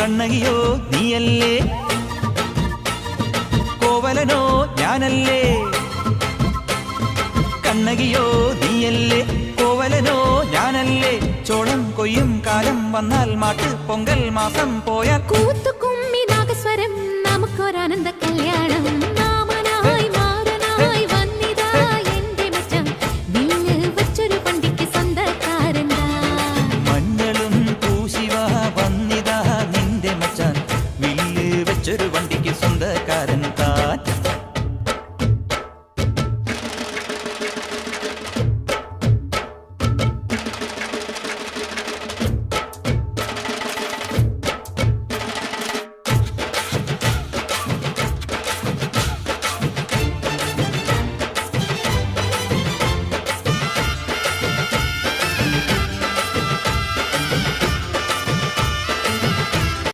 കണ്ണകിയോ നീയല്ലേ, കോവലനോ ഞാനല്ലേ. കണ്ണകിയോ നീയല്ലേ, കോവലനോ ഞാനല്ലേ. ചോളം കൊയ്യും കാലം വന്നാൽ മാട്ട് പൊങ്കൽ മാസം പോയാൽ